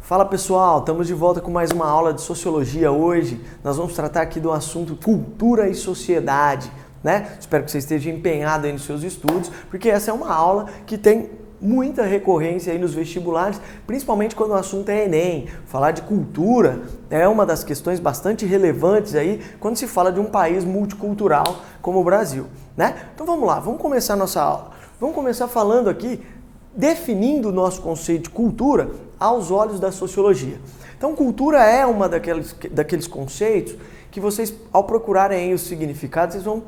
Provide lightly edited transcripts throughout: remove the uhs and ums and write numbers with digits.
Fala pessoal, estamos de volta com mais uma aula de Sociologia hoje. Nós vamos tratar aqui do assunto cultura e sociedade, né? Espero que você esteja empenhado aí nos seus estudos, porque essa é uma aula que tem muita recorrência aí nos vestibulares, principalmente quando o assunto é Enem. Falar de cultura é uma das questões bastante relevantes aí quando se fala de um país multicultural como o Brasil, né? Então vamos lá, vamos começar a nossa aula. Vamos começar falando aqui, definindo o nosso conceito de cultura aos olhos da sociologia. Então, cultura é uma daqueles conceitos que vocês, ao procurarem aí os significados, vocês vão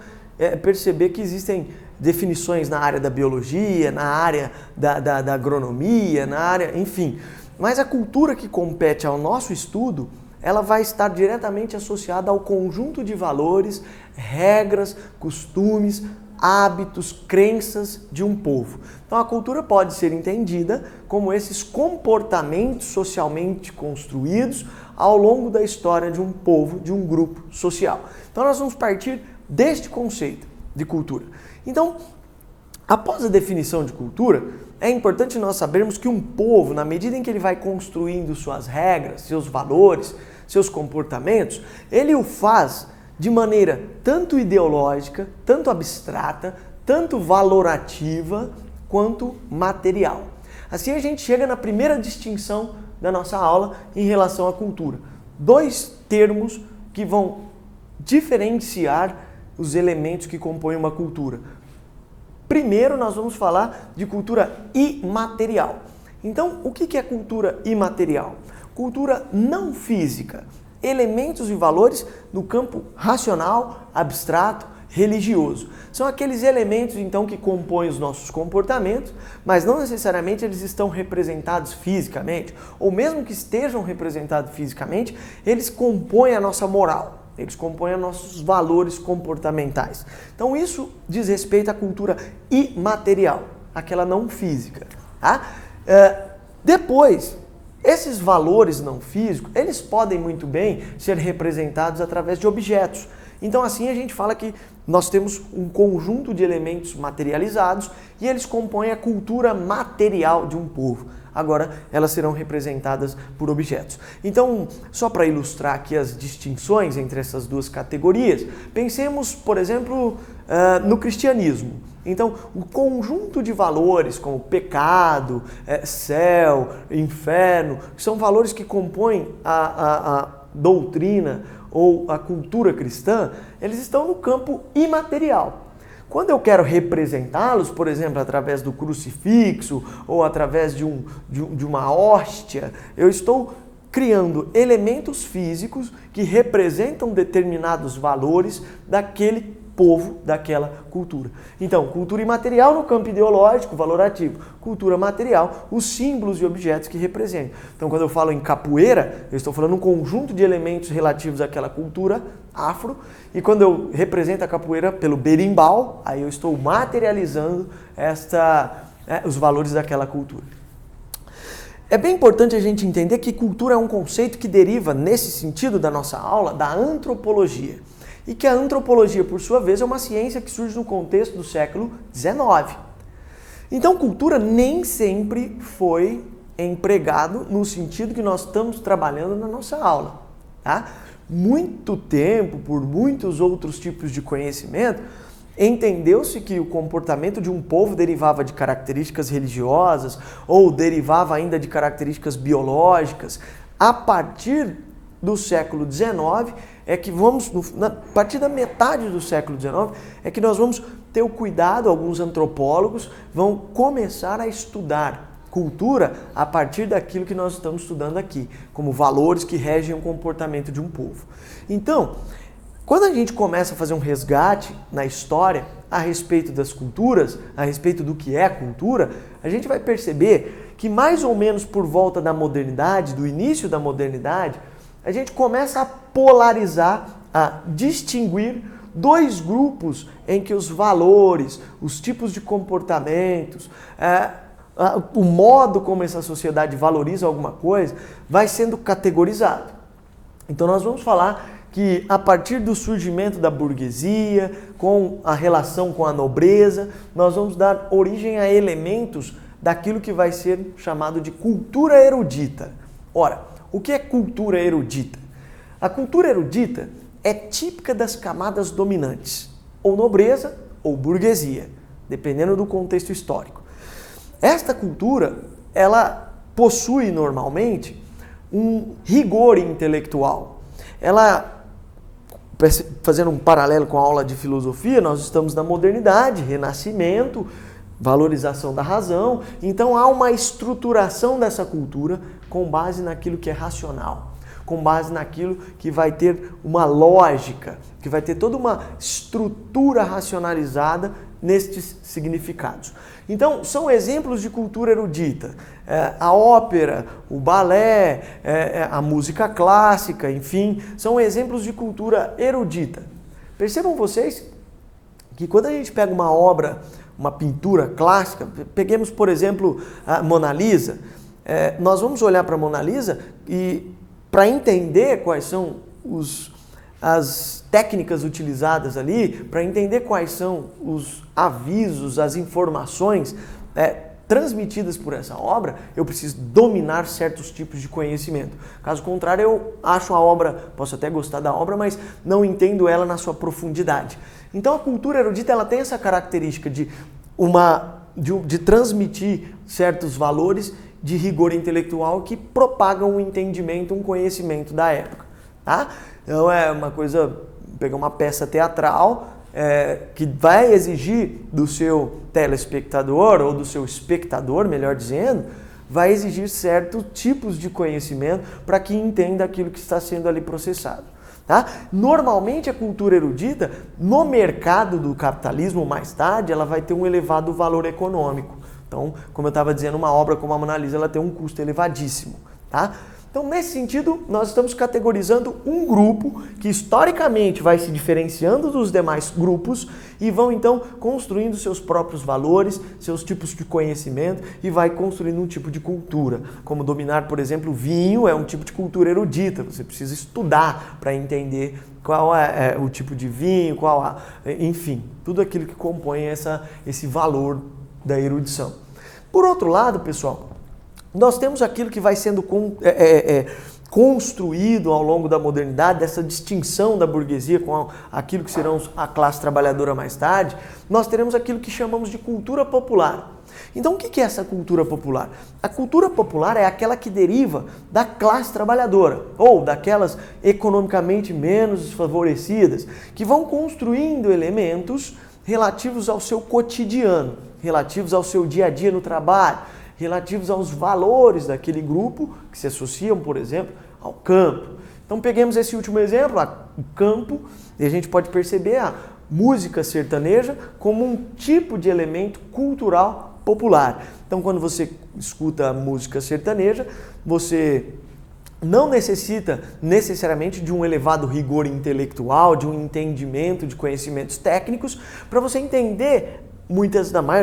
perceber que existem definições na área da biologia, na área da agronomia, na área, enfim. Mas a cultura que compete ao nosso estudo, ela vai estar diretamente associada ao conjunto de valores, regras, costumes, hábitos, crenças de um povo. Então a cultura pode ser entendida como esses comportamentos socialmente construídos ao longo da história de um povo, de um grupo social. Então nós vamos partir deste conceito de cultura. Então, após a definição de cultura, é importante nós sabermos que um povo, na medida em que ele vai construindo suas regras, seus valores, seus comportamentos, ele o faz de maneira tanto ideológica, tanto abstrata, tanto valorativa, quanto material. Assim a gente chega na primeira distinção da nossa aula em relação à cultura. Dois termos que vão diferenciar os elementos que compõem uma cultura. Primeiro nós vamos falar de cultura imaterial. Então, o que é cultura imaterial? Cultura não física. Elementos e valores no campo racional, abstrato, religioso. São aqueles elementos, então, que compõem os nossos comportamentos, mas não necessariamente eles estão representados fisicamente, ou mesmo que estejam representados fisicamente, eles compõem a nossa moral, eles compõem os nossos valores comportamentais. Então, isso diz respeito à cultura imaterial, aquela não física. Tá? Depois, esses valores não físicos, eles podem muito bem ser representados através de objetos. Então assim a gente fala que nós temos um conjunto de elementos materializados e eles compõem a cultura material de um povo. Agora elas serão representadas por objetos. Então, só para ilustrar aqui as distinções entre essas duas categorias, pensemos, por exemplo, no cristianismo. Então, o conjunto de valores como pecado, céu, inferno, são valores que compõem a doutrina ou a cultura cristã, eles estão no campo imaterial. Quando eu quero representá-los, por exemplo, através do crucifixo ou através de uma hóstia, eu estou criando elementos físicos que representam determinados valores daquele povo, daquela cultura. Então, cultura imaterial no campo ideológico, valorativo. Cultura material, os símbolos e objetos que representam. Então, quando eu falo em capoeira, eu estou falando um conjunto de elementos relativos àquela cultura afro. E quando eu represento a capoeira pelo berimbau, aí eu estou materializando os valores daquela cultura. É bem importante a gente entender que cultura é um conceito que deriva, nesse sentido da nossa aula, da antropologia. E que a antropologia, por sua vez, é uma ciência que surge no contexto do século XIX. Então, cultura nem sempre foi empregado no sentido que nós estamos trabalhando na nossa aula. Tá? Muito tempo, por muitos outros tipos de conhecimento, entendeu-se que o comportamento de um povo derivava de características religiosas ou derivava ainda de características biológicas. A partir do século XIX, a partir da metade do século XIX, é que nós vamos ter o cuidado, alguns antropólogos vão começar a estudar cultura a partir daquilo que nós estamos estudando aqui, como valores que regem o comportamento de um povo. Então, quando a gente começa a fazer um resgate na história a respeito das culturas, a respeito do que é cultura, a gente vai perceber que mais ou menos por volta da modernidade, do início da modernidade, a gente começa a polarizar, a distinguir dois grupos em que os valores, os tipos de comportamentos, o modo como essa sociedade valoriza alguma coisa vai sendo categorizado. Então nós vamos falar que a partir do surgimento da burguesia, com a relação com a nobreza, nós vamos dar origem a elementos daquilo que vai ser chamado de cultura erudita. Ora, o que é cultura erudita? A cultura erudita é típica das camadas dominantes, ou nobreza ou burguesia, dependendo do contexto histórico. Esta cultura, ela possui normalmente um rigor intelectual. Ela, fazendo um paralelo com a aula de filosofia, nós estamos na modernidade, renascimento, valorização da razão. Então há uma estruturação dessa cultura com base naquilo que é racional, com base naquilo que vai ter uma lógica, que vai ter toda uma estrutura racionalizada nestes significados. Então, são exemplos de cultura erudita. A ópera, o balé, a música clássica, enfim, são exemplos de cultura erudita. Percebam vocês que quando a gente pega uma obra, uma pintura clássica, peguemos, por exemplo, a Mona Lisa, nós vamos olhar para a Mona Lisa e, para entender quais são as técnicas utilizadas ali, para entender quais são os avisos, as informações transmitidas por essa obra, eu preciso dominar certos tipos de conhecimento. Caso contrário, eu acho a obra, posso até gostar da obra, mas não entendo ela na sua profundidade. Então a cultura erudita, ela tem essa característica de transmitir certos valores de rigor intelectual que propagam um entendimento, um conhecimento da época. Tá? Então é uma coisa, pegar uma peça teatral que vai exigir do seu telespectador, ou do seu espectador, melhor dizendo, vai exigir certos tipos de conhecimento para que entenda aquilo que está sendo ali processado. Tá? Normalmente a cultura erudita, no mercado do capitalismo mais tarde, ela vai ter um elevado valor econômico. Então, como eu estava dizendo, uma obra como a Mona Lisa, ela tem um custo elevadíssimo. Tá? Então, nesse sentido, nós estamos categorizando um grupo que historicamente vai se diferenciando dos demais grupos e vão então construindo seus próprios valores, seus tipos de conhecimento e vai construindo um tipo de cultura. Como dominar, por exemplo, o vinho é um tipo de cultura erudita. Você precisa estudar para entender qual é o tipo de vinho, enfim, tudo aquilo que compõe esse valor da erudição. Por outro lado, pessoal, nós temos aquilo que vai sendo construído ao longo da modernidade, dessa distinção da burguesia com aquilo que serão a classe trabalhadora mais tarde. Nós teremos aquilo que chamamos de cultura popular. Então, o que é essa cultura popular? A cultura popular é aquela que deriva da classe trabalhadora, ou daquelas economicamente menos desfavorecidas, que vão construindo elementos relativos ao seu cotidiano, relativos ao seu dia a dia no trabalho, relativos aos valores daquele grupo que se associam, por exemplo, ao campo. Então peguemos esse último exemplo, o campo, e a gente pode perceber a música sertaneja como um tipo de elemento cultural popular. Então quando você escuta a música sertaneja, você não necessita necessariamente de um elevado rigor intelectual, de um entendimento de conhecimentos técnicos, para você entender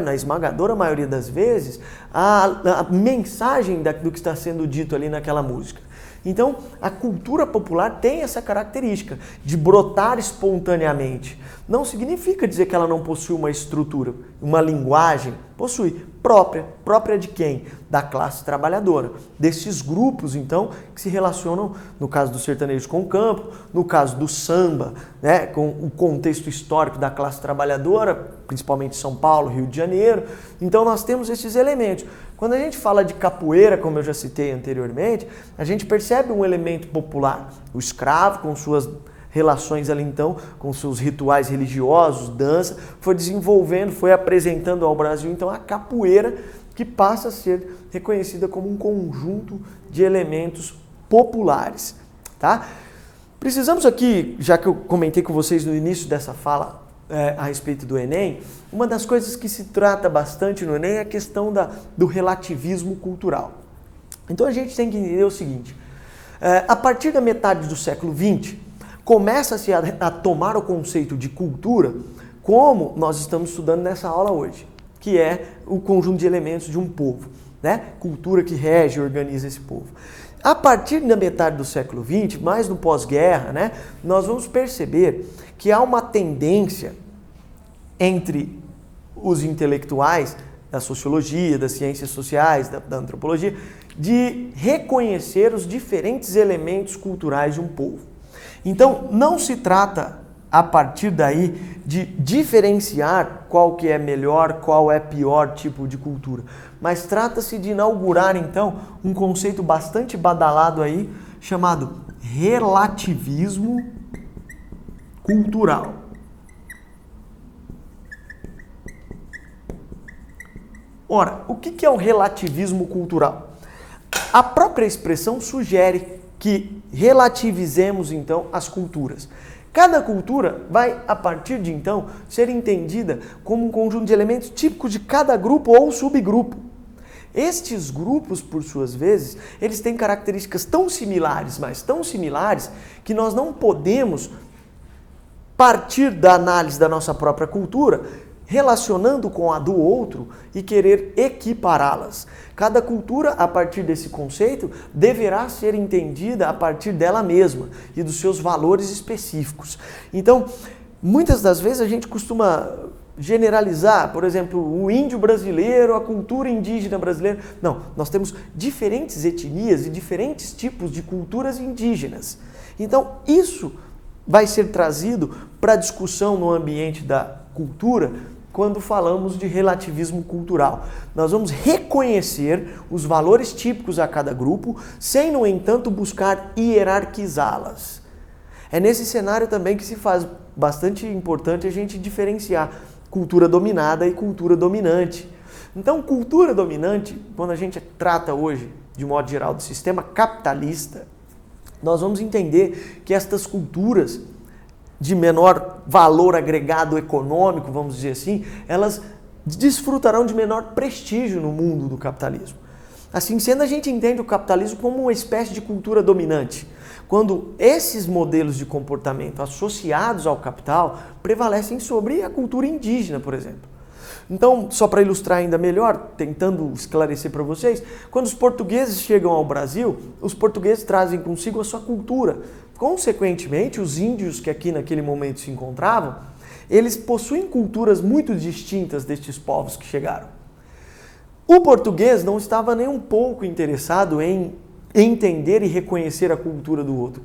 na esmagadora maioria das vezes, a mensagem do que está sendo dito ali naquela música. Então, a cultura popular tem essa característica de brotar espontaneamente. Não significa dizer que ela não possui uma estrutura, uma linguagem. Possui. Própria de quem? Da classe trabalhadora. Desses grupos, então, que se relacionam, no caso do sertanejo, com o campo, no caso do samba, né, com o contexto histórico da classe trabalhadora, principalmente São Paulo, Rio de Janeiro. Então, nós temos esses elementos. Quando a gente fala de capoeira, como eu já citei anteriormente, a gente percebe um elemento popular. O escravo, com suas relações ali então, com seus rituais religiosos, dança, foi desenvolvendo, foi apresentando ao Brasil então a capoeira, que passa a ser reconhecida como um conjunto de elementos populares. Tá? Precisamos aqui, já que eu comentei com vocês no início dessa fala a respeito do Enem, uma das coisas que se trata bastante no Enem é a questão do relativismo cultural. Então a gente tem que entender o seguinte, a partir da metade do século XX, começa-se a tomar o conceito de cultura como nós estamos estudando nessa aula hoje, que é o conjunto de elementos de um povo, né? Cultura que rege e organiza esse povo. A partir da metade do século XX, mais no pós-guerra, né, nós vamos perceber que há uma tendência entre os intelectuais da sociologia, das ciências sociais, da antropologia, de reconhecer os diferentes elementos culturais de um povo. Então, não se trata, a partir daí, de diferenciar qual que é melhor, qual é pior tipo de cultura, mas trata-se de inaugurar, então, um conceito bastante badalado aí, chamado relativismo cultural. Ora, o que é o relativismo cultural? A própria expressão sugere que relativizemos, então, as culturas. Cada cultura vai, a partir de então, ser entendida como um conjunto de elementos típicos de cada grupo ou subgrupo. Estes grupos, por suas vezes, eles têm características tão similares, mas tão similares, que nós não podemos partir da análise da nossa própria cultura, relacionando com a do outro e querer equipará-las. Cada cultura, a partir desse conceito, deverá ser entendida a partir dela mesma e dos seus valores específicos. Então, muitas das vezes a gente costuma generalizar, por exemplo, o índio brasileiro, a cultura indígena brasileira. Não, nós temos diferentes etnias e diferentes tipos de culturas indígenas. Então, isso vai ser trazido para discussão no ambiente da cultura quando falamos de relativismo cultural. Nós vamos reconhecer os valores típicos a cada grupo, sem, no entanto, buscar hierarquizá-las. É nesse cenário também que se faz bastante importante a gente diferenciar cultura dominada e cultura dominante. Então, cultura dominante, quando a gente trata hoje, de modo geral, do sistema capitalista, nós vamos entender que estas culturas de menor valor agregado econômico, vamos dizer assim, elas desfrutarão de menor prestígio no mundo do capitalismo. Assim sendo, a gente entende o capitalismo como uma espécie de cultura dominante, quando esses modelos de comportamento associados ao capital prevalecem sobre a cultura indígena, por exemplo. Então, só para ilustrar ainda melhor, tentando esclarecer para vocês, quando os portugueses chegam ao Brasil, os portugueses trazem consigo a sua cultura. Consequentemente, os índios que aqui naquele momento se encontravam, eles possuem culturas muito distintas destes povos que chegaram. O português não estava nem um pouco interessado em entender e reconhecer a cultura do outro.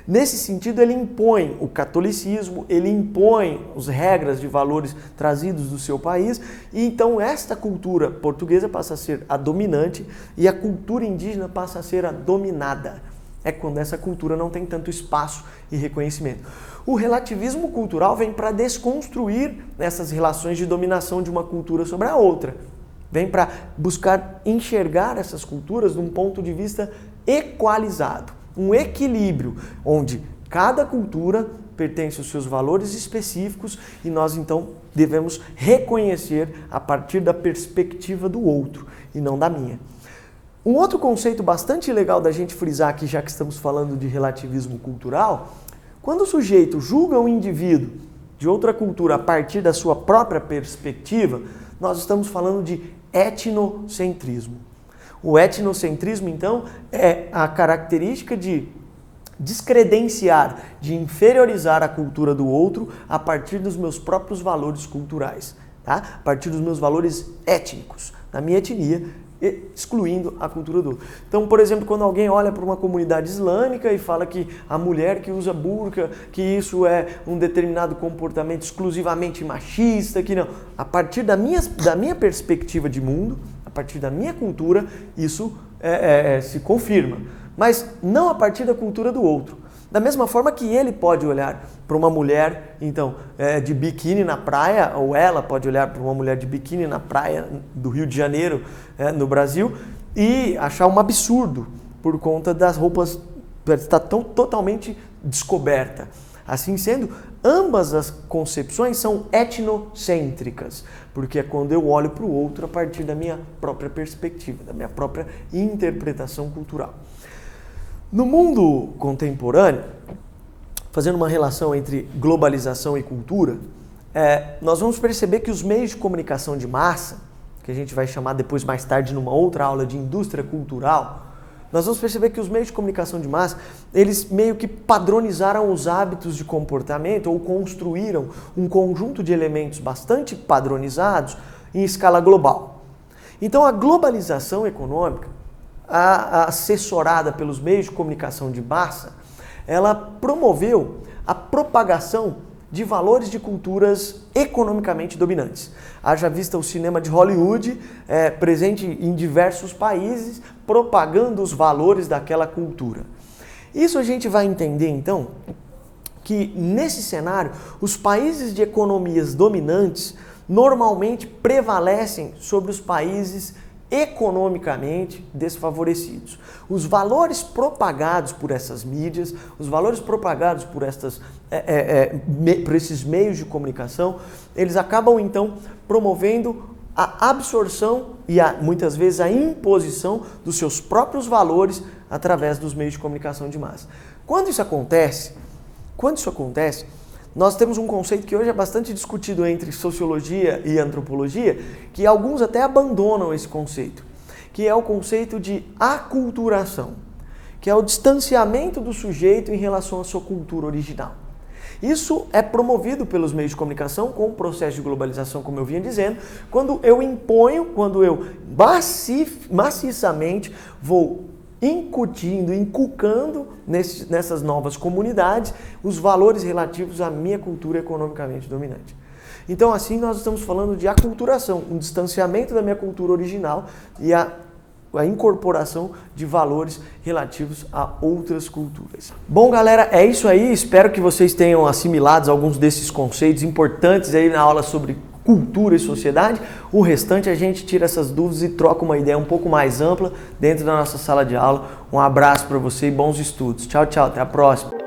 Nesse sentido, ele impõe o catolicismo, ele impõe as regras de valores trazidos do seu país, e então esta cultura portuguesa passa a ser a dominante e a cultura indígena passa a ser a dominada. É quando essa cultura não tem tanto espaço e reconhecimento. O relativismo cultural vem para desconstruir essas relações de dominação de uma cultura sobre a outra. Vem para buscar enxergar essas culturas de um ponto de vista equalizado, um equilíbrio, onde cada cultura pertence aos seus valores específicos e nós então devemos reconhecer a partir da perspectiva do outro e não da minha. Um outro conceito bastante legal da gente frisar aqui, já que estamos falando de relativismo cultural, quando o sujeito julga um indivíduo de outra cultura a partir da sua própria perspectiva, nós estamos falando de etnocentrismo. O etnocentrismo, então, é a característica de descredenciar, de inferiorizar a cultura do outro a partir dos meus próprios valores culturais, tá? A partir dos meus valores étnicos, da minha etnia, excluindo a cultura do outro. Então, por exemplo, quando alguém olha para uma comunidade islâmica e fala que a mulher que usa burca, que isso é um determinado comportamento exclusivamente machista, que não. A partir da minha perspectiva de mundo, a partir da minha cultura, isso se confirma. Mas não a partir da cultura do outro. Da mesma forma que ele pode olhar para uma mulher, então, de biquíni na praia, ou ela pode olhar para uma mulher de biquíni na praia do Rio de Janeiro, no Brasil, e achar um absurdo por conta das roupas estar totalmente descoberta. Assim sendo, ambas as concepções são etnocêntricas, porque é quando eu olho para o outro a partir da minha própria perspectiva, da minha própria interpretação cultural. No mundo contemporâneo, fazendo uma relação entre globalização e cultura, nós vamos perceber que os meios de comunicação de massa, que a gente vai chamar depois mais tarde numa outra aula de indústria cultural, nós vamos perceber que os meios de comunicação de massa, eles meio que padronizaram os hábitos de comportamento ou construíram um conjunto de elementos bastante padronizados em escala global. Então a globalização econômica, assessorada pelos meios de comunicação de massa, ela promoveu a propagação de valores de culturas economicamente dominantes. Haja vista o cinema de Hollywood, presente em diversos países, propagando os valores daquela cultura. Isso a gente vai entender, então, que nesse cenário, os países de economias dominantes normalmente prevalecem sobre os países economicamente desfavorecidos. Os valores propagados por essas mídias, os valores propagados por esses meios de comunicação, eles acabam então promovendo a absorção e muitas vezes a imposição dos seus próprios valores através dos meios de comunicação de massa. Quando isso acontece, nós temos um conceito que hoje é bastante discutido entre sociologia e antropologia, que alguns até abandonam esse conceito, que é o conceito de aculturação, que é o distanciamento do sujeito em relação à sua cultura original. Isso é promovido pelos meios de comunicação com o processo de globalização, como eu vinha dizendo, quando eu imponho, quando eu maciçamente vou inculcando nessas novas comunidades os valores relativos à minha cultura economicamente dominante. Então, assim, nós estamos falando de aculturação, um distanciamento da minha cultura original e a incorporação de valores relativos a outras culturas. Bom, galera, é isso aí. Espero que vocês tenham assimilado alguns desses conceitos importantes aí na aula sobre cultura e sociedade. O restante a gente tira essas dúvidas e troca uma ideia um pouco mais ampla dentro da nossa sala de aula. Um abraço para você e bons estudos. Tchau, tchau. Até a próxima.